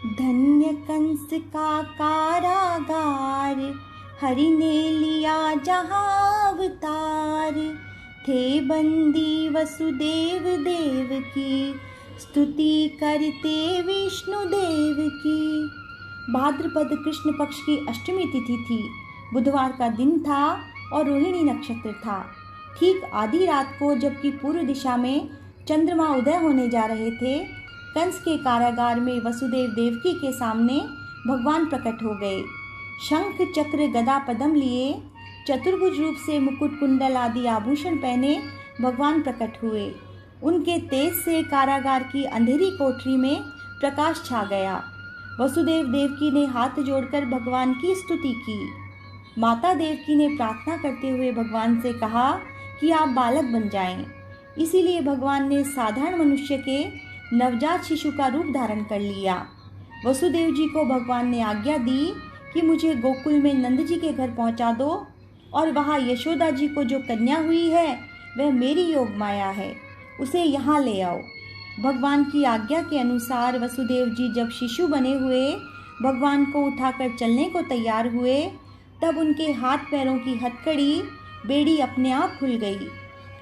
धन्य कंस का कारागार, हरि ने लिया जहाँ अवतार। थे बंदी वसुदेव देव की, स्तुति करते विष्णु देव की। भाद्रपद कृष्ण पक्ष की अष्टमी तिथि थी। बुधवार का दिन था और रोहिणी नक्षत्र था। ठीक आधी रात को, जबकि पूर्व दिशा में चंद्रमा उदय होने जा रहे थे, कंस के कारागार में वसुदेव देवकी के सामने भगवान प्रकट हो गए। शंख चक्र गदा पद्म लिए, चतुर्भुज रूप से मुकुट कुंडल आदि आभूषण पहने भगवान प्रकट हुए। उनके तेज से कारागार की अंधेरी कोठरी में प्रकाश छा गया। वसुदेव देवकी ने हाथ जोड़कर भगवान की स्तुति की। माता देवकी ने प्रार्थना करते हुए भगवान से कहा कि आप बालक बन जाएं। इसीलिए भगवान ने साधारण मनुष्य के नवजात शिशु का रूप धारण कर लिया। वसुदेव जी को भगवान ने आज्ञा दी कि मुझे गोकुल में नंद जी के घर पहुंचा दो और वहां यशोदा जी को जो कन्या हुई है वह मेरी योग माया है, उसे यहाँ ले आओ। भगवान की आज्ञा के अनुसार वसुदेव जी जब शिशु बने हुए भगवान को उठाकर चलने को तैयार हुए, तब उनके हाथ पैरों की हथकड़ी बेड़ी अपने आप खुल गई।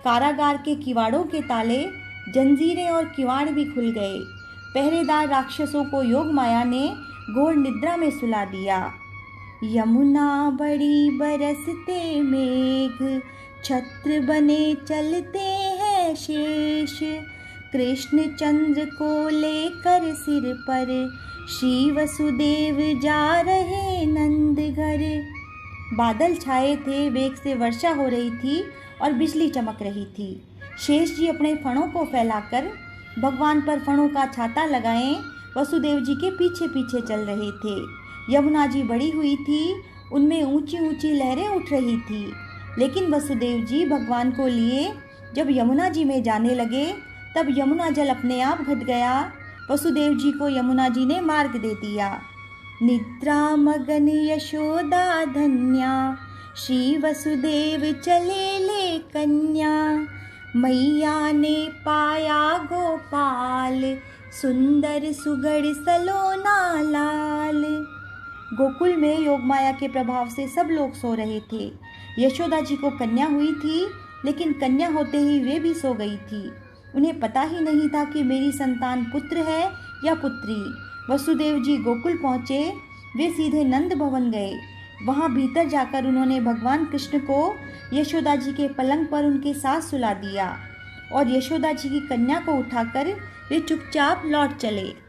कारागार के किवाड़ों के ताले, जंजीरें और किवाड़ भी खुल गए। पहरेदार राक्षसों को योग माया ने घोर निद्रा में सुला दिया। यमुना बड़ी बरसते मेघ, छत्र बने चलते हैं शेष। कृष्ण चंद्र को लेकर सिर पर, श्री वसुदेव जा रहे नंद घर। बादल छाए थे, वेग से वर्षा हो रही थी और बिजली चमक रही थी। शेष जी अपने फणों को फैलाकर भगवान पर फणों का छाता लगाए वसुदेव जी के पीछे पीछे चल रहे थे। यमुना जी बड़ी हुई थी, उनमें ऊंची ऊंची लहरें उठ रही थी। लेकिन वसुदेव जी भगवान को लिए जब यमुना जी में जाने लगे, तब यमुना जल अपने आप घट गया। वसुदेव जी को यमुना जी ने मार्ग दे दिया। निद्रा मगन यशोदा धन्या, श्री वसुदेव चले ले कन्या। मैया ने पाया गोपाल, सुंदर सुगढ़ सलोना लाल। गोकुल में योगमाया के प्रभाव से सब लोग सो रहे थे। यशोदा जी को कन्या हुई थी, लेकिन कन्या होते ही वे भी सो गई थी। उन्हें पता ही नहीं था कि मेरी संतान पुत्र है या पुत्री। वसुदेव जी गोकुल पहुँचे। वे सीधे नंद भवन गए। वहाँ भीतर जाकर उन्होंने भगवान कृष्ण को यशोदा जी के पलंग पर उनके साथ सुला दिया और यशोदा जी की कन्या को उठाकर वे चुपचाप लौट चले।